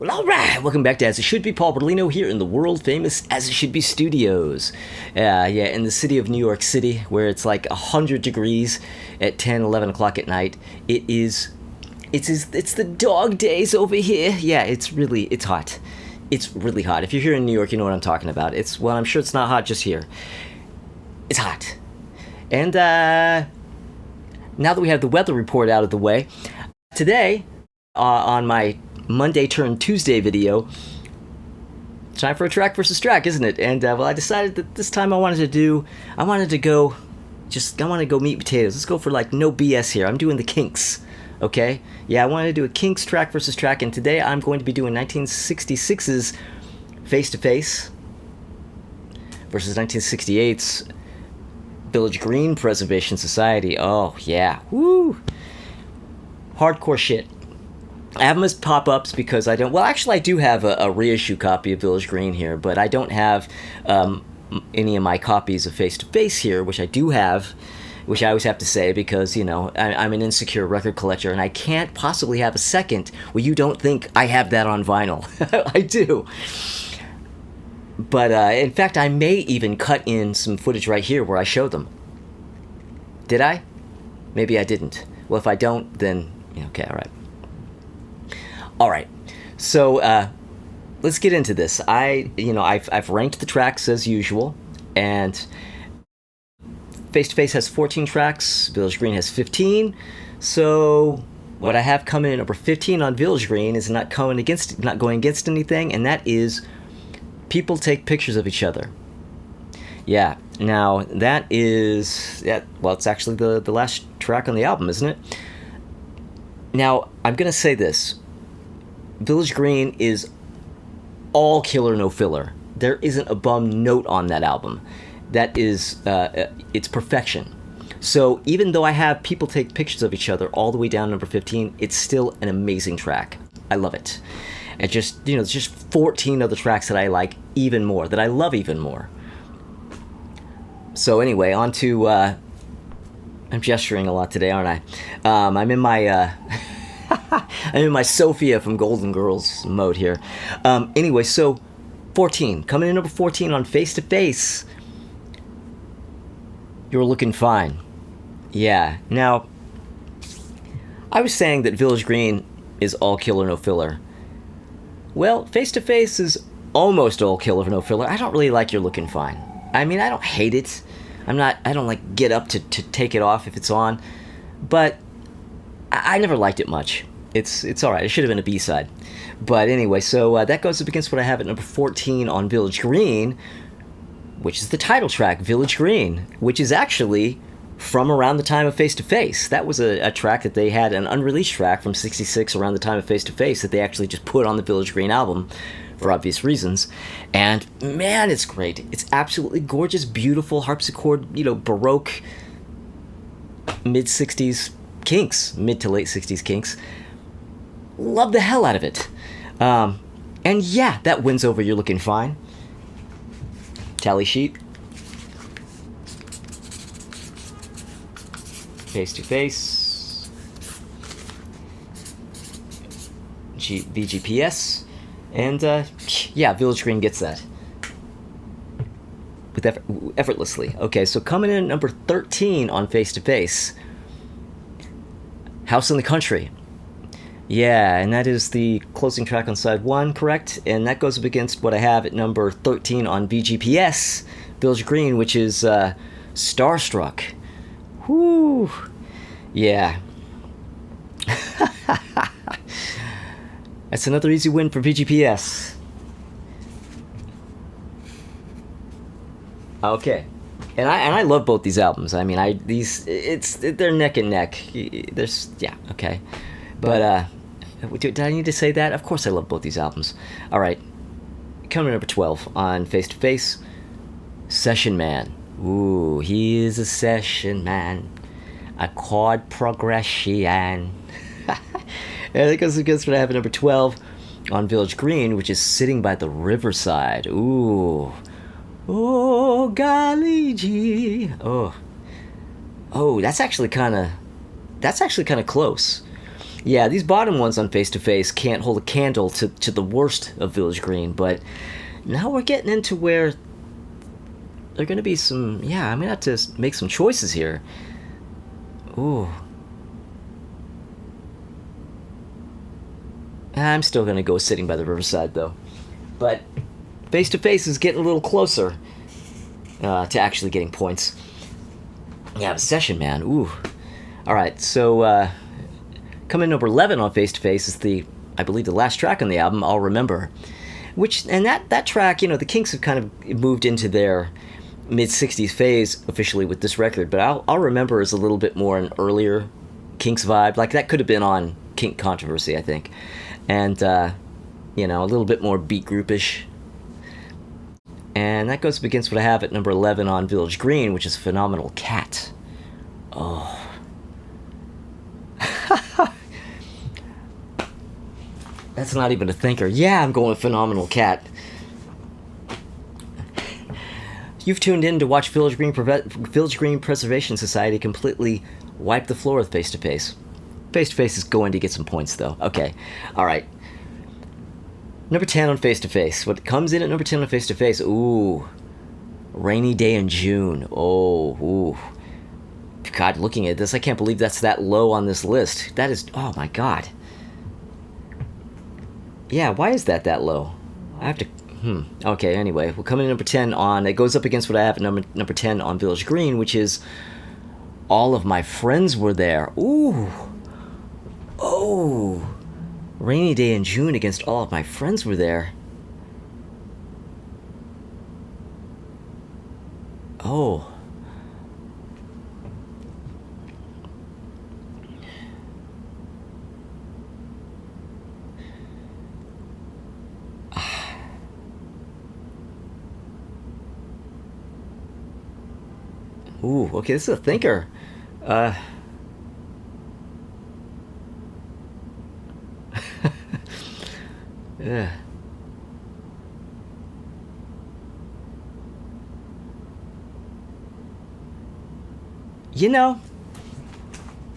Well, all right, welcome back to As It Should Be. Paul Berlino here in the world-famous As It Should Be studios. In the city of New York City, where it's like 100 degrees at 10, 11 o'clock at night. It's the dog days over here. Yeah, it's hot. It's really hot. If you're here in New York, you know what I'm talking about. I'm sure it's not hot just here. It's hot. And now that we have the weather report out of the way, today, on my Monday turn Tuesday video, time for a track versus track, isn't it? And I decided that this time I wanted to go meat potatoes. Let's go for like no BS here. I'm doing the Kinks, okay? Yeah, I wanted to do a Kinks track versus track, and today I'm going to be doing 1966's Face to Face versus 1968's Village Green Preservation Society. Oh yeah, woo! Hardcore shit. I have them as pop-ups because I don't... Well, actually, I do have a reissue copy of Village Green here, but I don't have any of my copies of Face to Face here, which I do have, which I always have to say because, you know, I'm an insecure record collector, and I can't possibly have a second where you don't think I have that on vinyl. I do. But, in fact, I may even cut in some footage right here where I show them. Did I? Maybe I didn't. Well, if I don't, then... Okay, all right. All right, so let's get into this. I've ranked the tracks as usual, and Face to Face has 14 tracks. Village Green has 15. So what I have coming in number 15 on Village Green is not going against anything, and that is People Take Pictures of Each Other. Yeah. Now that is it's actually the last track on the album, isn't it? Now I'm gonna say this. Village Green is all killer, no filler. There isn't a bum note on that album. That is, it's perfection. So even though I have People Take Pictures of Each Other all the way down to number 15, it's still an amazing track. I love it. And there's just 14 other tracks that I like even more, that I love even more. So anyway, on to, I'm gesturing a lot today, aren't I? I'm in my, I'm in my Sophia from Golden Girls mode here. Anyway, so 14. Coming in number 14 on Face to Face. You're Looking Fine. Yeah. Now, I was saying that Village Green is all killer, no filler. Well, Face to Face is almost all killer, no filler. I don't really like You're Looking Fine. I mean, I don't hate it. I don't like get up to take it off if it's on. But I never liked it much. It's all right. It should have been a B-side. But anyway, so that goes up against what I have at number 14 on Village Green, which is the title track, Village Green, which is actually from around the time of Face to Face. That was a track that they had, an unreleased track from 66 around the time of Face to Face that they actually just put on the Village Green album for obvious reasons. And man, it's great. It's absolutely gorgeous, beautiful harpsichord, Baroque mid-60s Kinks, mid to late 60s Kinks. Love the hell out of it. And yeah, that wins over You're Looking Fine. Tally sheet. Face to Face. VGPS. And Village Green gets that. With effortlessly. Okay, so coming in at number 13 on Face to Face. House in the Country. Yeah, and that is the closing track on side 1, correct? And that goes up against what I have at number 13 on VGPS, Village Green, which is Starstruck. Whoo! Yeah. That's another easy win for VGPS. Okay. And I love both these albums. I mean, they're neck and neck. Okay. But did I need to say that? Of course I love both these albums. All right. Coming to number 12 on Face to Face, Session Man. Ooh, he is a session man. A chord progression. And that goes against what I have at number 12 on Village Green, which is Sitting by the Riverside. Ooh. Oh, golly gee. Oh, that's actually kind of close. Yeah, these bottom ones on Face to Face can't hold a candle to the worst of Village Green, but now we're getting into where there are going to be some. Yeah, I'm going to have to make some choices here. Ooh. I'm still going to go Sitting by the Riverside, though. But Face to Face is getting a little closer to actually getting points. Yeah, Obsession, man. Ooh. All right, so coming number 11 on Face to Face is I believe the last track on the album, I'll Remember. And that track, the Kinks have kind of moved into their mid-60s phase officially with this record, but I'll Remember is a little bit more an earlier Kinks vibe. Like, that could have been on Kink Controversy, I think. And, a little bit more beat groupish. And that goes up against what I have at number 11 on Village Green, which is Phenomenal Cat. Oh. That's not even a thinker. Yeah, I'm going with Phenomenal Cat. You've tuned in to watch Village Green Preservation Society completely wipe the floor with Face to Face. Face to Face is going to get some points, though. Okay. All right. Number 10 on Face to Face. What comes in at number 10 on Face to Face? Ooh. Rainy Day in June. Oh, ooh. God, looking at this, I can't believe that's that low on this list. That is, oh my God. Yeah, why is that low? I have to, Okay, anyway, we're coming in number 10 on, it goes up against what I have at number 10 on Village Green, which is All of My Friends Were There. Ooh. Oh. Rainy Day in June against All of My Friends Were There. Oh. Ooh, okay, this is a thinker. Yeah.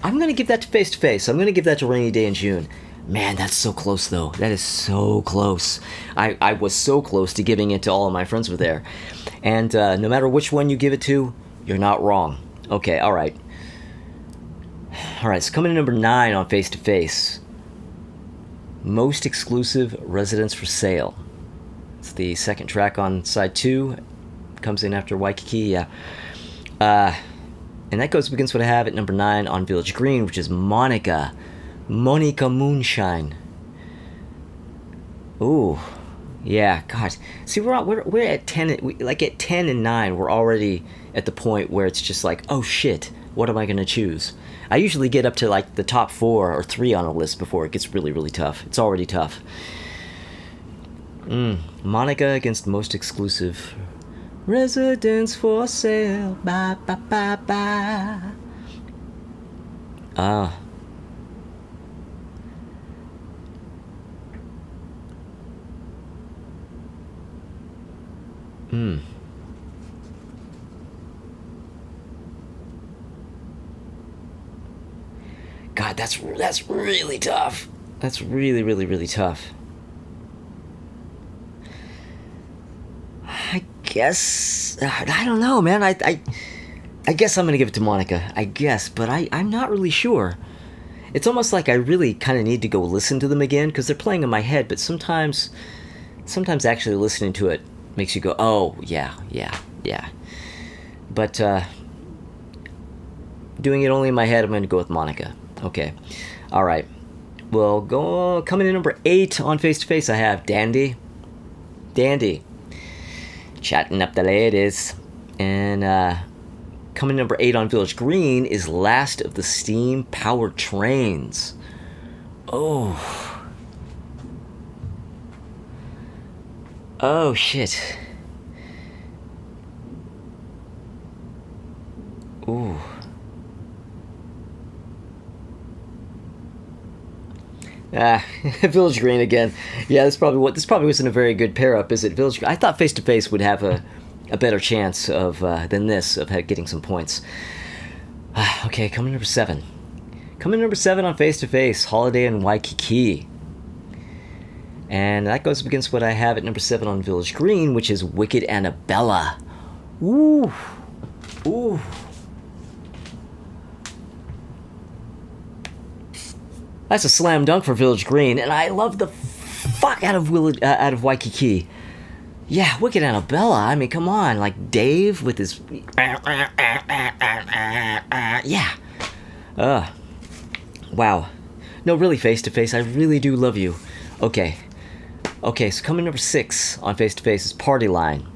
I'm going to give that to Face to Face. I'm going to give that to Rainy Day in June. Man, that's so close, though. That is so close. I was so close to giving it to All of My Friends Were There. And no matter which one you give it to, you're not wrong. Okay, all right. All right, so coming in number 9 on Face to Face. Most Exclusive Residence for Sale. It's the second track on side 2. Comes in after Waikiki, yeah. And that goes against what I have at number 9 on Village Green, which is Monica Moonshine. Ooh, yeah, God. See, we're at 10, like at 10 and 9, we're already at the point where it's just like, oh shit, what am I going to choose? I usually get up to like the top 4 or 3 on a list before it gets really, really tough. It's already tough. Monica against Most Exclusive Residence for Sale. Ba ba ba ba. God, that's really tough. That's really, really, really tough. I guess I don't know, man. I guess I'm gonna give it to Monica. I guess, but I'm not really sure. It's almost like I really kind of need to go listen to them again because they're playing in my head. But sometimes actually listening to it makes you go, oh yeah. But doing it only in my head, I'm gonna go with Monica. Okay, all right. Well, coming in number 8 on Face to Face, I have Dandy. Chatting up the ladies. And coming number 8 on Village Green is Last of the Steam Powered Trains. Oh. Oh, shit. Ooh. Village Green again. Yeah, this probably wasn't a very good pair up, is it? Village. I thought Face to Face would have a better chance of than this of getting some points. Okay, coming number 7. Coming in number 7 on Face to Face, Holiday in Waikiki. And that goes up against what I have at number 7 on Village Green, which is Wicked Annabella. Ooh. Ooh. That's a slam dunk for Village Green, and I love the fuck out of Waikiki. Yeah, Wicked Annabella. I mean, come on, like Dave with his yeah. Wow. No, really, Face to Face, I really do love you. Okay, so coming number 6 on Face to Face is Party Line,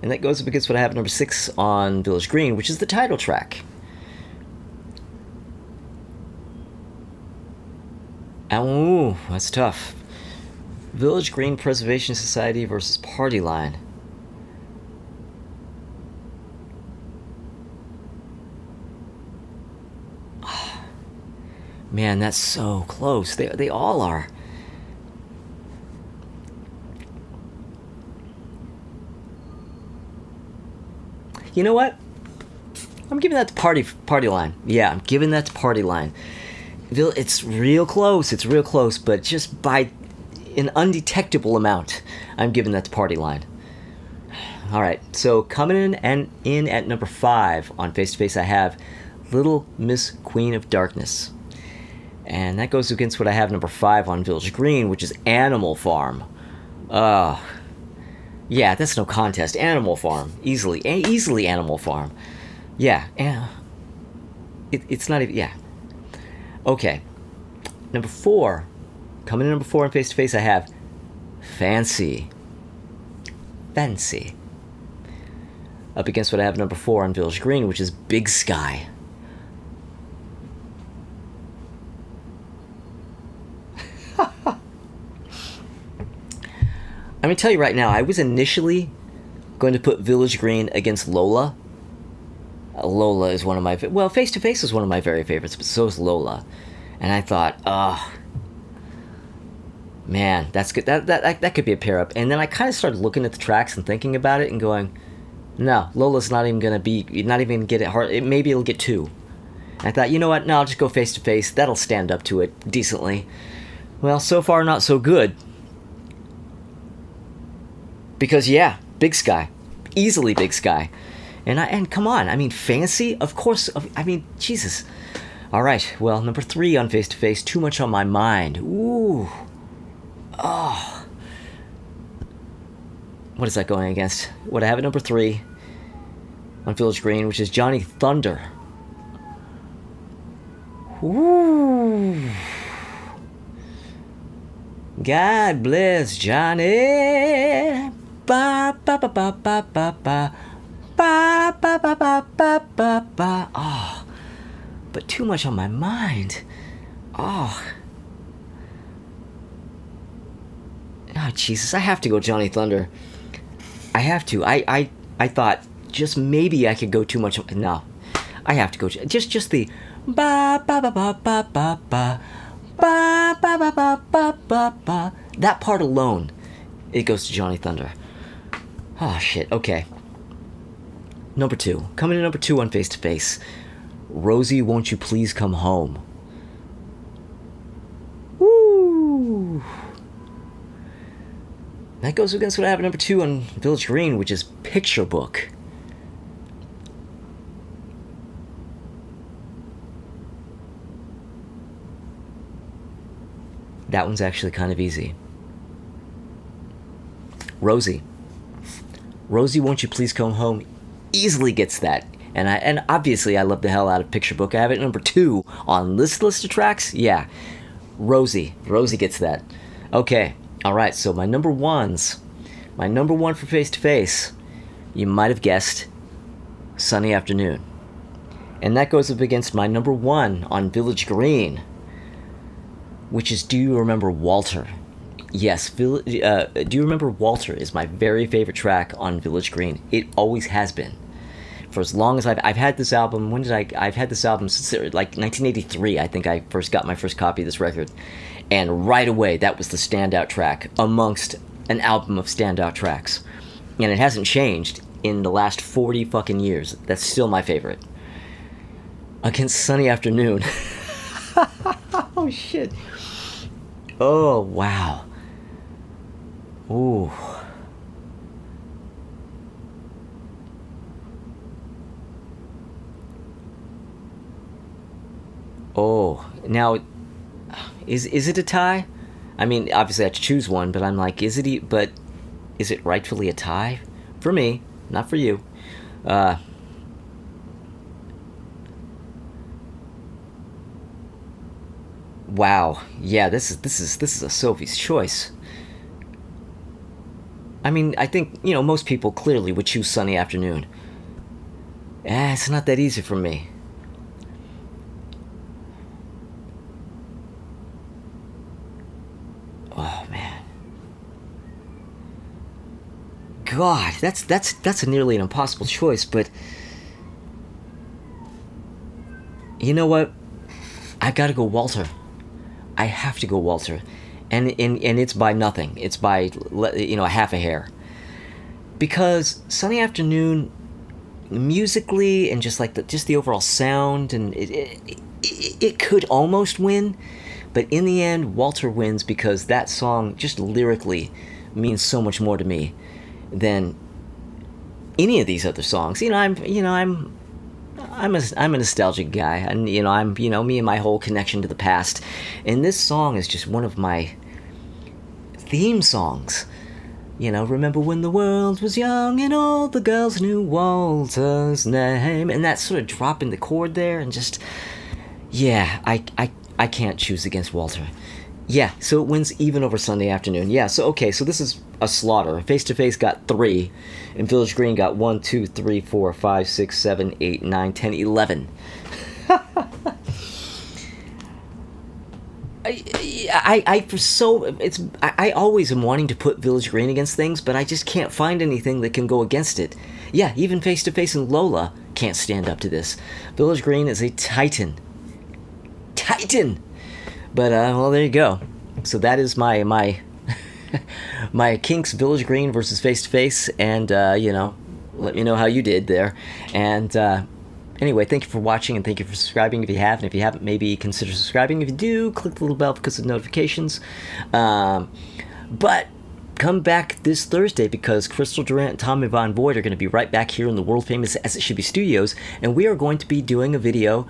and that goes up against what I have at number 6 on Village Green, which is the title track. Ooh, that's tough. Village Green Preservation Society versus Party Line. Oh, man, that's so close. They all are. You know what? I'm giving that to Party Line. Yeah, I'm giving that to Party Line. It's real close, but just by an undetectable amount, I'm giving that to Party Line. Alright, so coming in at number 5 on Face to Face, I have Little Miss Queen of Darkness. And that goes against what I have number 5 on Village Green, which is Animal Farm. Yeah, that's no contest. Animal Farm. Easily Animal Farm. Yeah, it's not even, yeah. Okay, number 4. Coming in number 4 on Face to Face, I have Fancy. Up against what I have number 4 on Village Green, which is Big Sky. I'm going to tell you right now, I was initially going to put Village Green against Lola. Lola is one of my... Well, Face to Face is one of my very favorites, but so is Lola. And I thought, man, that's good. That could be a pair-up. And then I kind of started looking at the tracks and thinking about it and going, no, Lola's not even going to get it hard. Maybe it'll get 2. And I thought, you know what? No, I'll just go Face to Face. That'll stand up to it decently. Well, so far, not so good. Because, yeah, Big Sky. Easily Big Sky. And come on, I mean, Fancy? Of course, I mean, Jesus. All right, well, number 3 on Face to Face, Too Much on My Mind. Ooh. Oh. What is that going against? What I have at number 3 on Village Green, which is Johnny Thunder. Ooh. God bless Johnny. Ba ba ba ba ba ba ba. Ba ba ba ba ba ba ba. Oh, but Too Much on My Mind. Oh, Jesus! I have to go Johnny Thunder. I have to. I thought just maybe I could go Too Much. No, I have to go. Just the ba ba ba ba ba ba ba ba ba ba ba ba ba ba. That part alone, it goes to Johnny Thunder. Oh shit. Okay. Number 2. Coming in number 2 on Face to Face, Rosie, Won't You Please Come Home. Woo! That goes against what I have at number 2 on Village Green, which is Picture Book. That one's actually kind of easy. Rosie, Won't You Please Come Home easily gets that. And obviously I love the hell out of Picture Book. I have it number 2 on list of tracks. Yeah. Rosie gets that. Okay. Alright, so my number 1s. My number 1 for Face to Face, you might have guessed, Sunny Afternoon. And that goes up against my number 1 on Village Green, which is Do You Remember Walter? Yes, Do You Remember Walter is my very favorite track on Village Green. It always has been. For as long as I've had this album, I've had this album since like 1983, I think I first got my first copy of this record. And right away, that was the standout track amongst an album of standout tracks. And it hasn't changed in the last 40 fucking years. That's still my favorite. Against Sunny Afternoon. Oh shit. Oh wow. Ooh. Oh, now is it a tie? I mean, obviously I have to choose one, but I'm like, but is it rightfully a tie? For me, not for you. Uh, wow. Yeah, this is a Sophie's choice. I mean, I think, most people clearly would choose Sunny Afternoon. It's not that easy for me. Oh man. God, that's a nearly an impossible choice, but you know what? I gotta go Walter. I have to go Walter, and it's by nothing. It's by a half a hair. Because Sunny Afternoon, musically and just like the overall sound, and it could almost win, but in the end, Walter wins because that song just lyrically means so much more to me than any of these other songs. I'm a nostalgic guy, and I'm me and my whole connection to the past, and this song is just one of my theme songs. Remember when the world was young and all the girls knew Walter's name, and that sort of drop in the chord there, and just yeah, I can't choose against Walter. Yeah, so it wins even over Sunday Afternoon. Yeah, so okay, so this is a slaughter. Face to Face got 3, and Village Green got 1, 2, 3, 4, 5, 6, 7, 8, 9, 10, 11. I always am wanting to put Village Green against things, but I just can't find anything that can go against it. Yeah, even Face to Face and Lola can't stand up to this. Village Green is a titan. Titan! But, well, there you go. So that is my my Kinks Village Green versus Face to Face, and, let me know how you did there. And, anyway, thank you for watching, and thank you for subscribing if you have, and if you haven't, maybe consider subscribing. If you do, click the little bell because of notifications. But come back this Thursday because Crystal Durant and Tommy Von Voigt are going to be right back here in the world-famous As It Should Be Studios, and we are going to be doing a video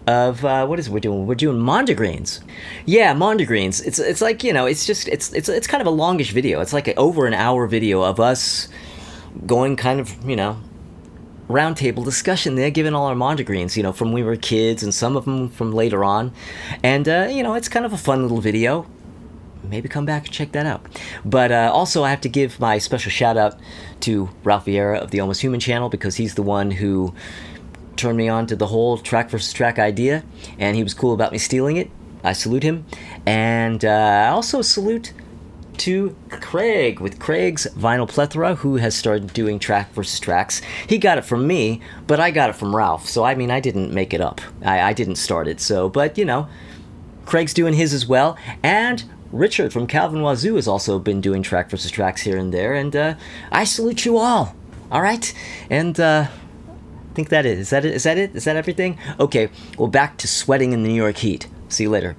of what is it we're doing? We're doing Mondegreens. Yeah, Mondegreens. It's like, it's kind of a longish video. It's like over an hour video of us going kind of, roundtable discussion there, giving all our Mondegreens, from when we were kids and some of them from later on. And, it's kind of a fun little video. Maybe come back and check that out. But also I have to give my special shout out to Ralph Vieira of the Almost Human channel because he's the one who turned me on to the whole track versus track idea, and he was cool about me stealing it. I salute him. And I also salute to Craig with Craig's Vinyl Plethora, who has started doing track versus tracks. He got it from me, but I got it from Ralph. So, I mean, I didn't make it up. I didn't start it. So, but, Craig's doing his as well. And Richard from Calvin Wazoo has also been doing track versus tracks here and there. And I salute you all. All right? And, I think that is. Is that it? Is that everything? Okay, well, back to sweating in the New York heat. See you later.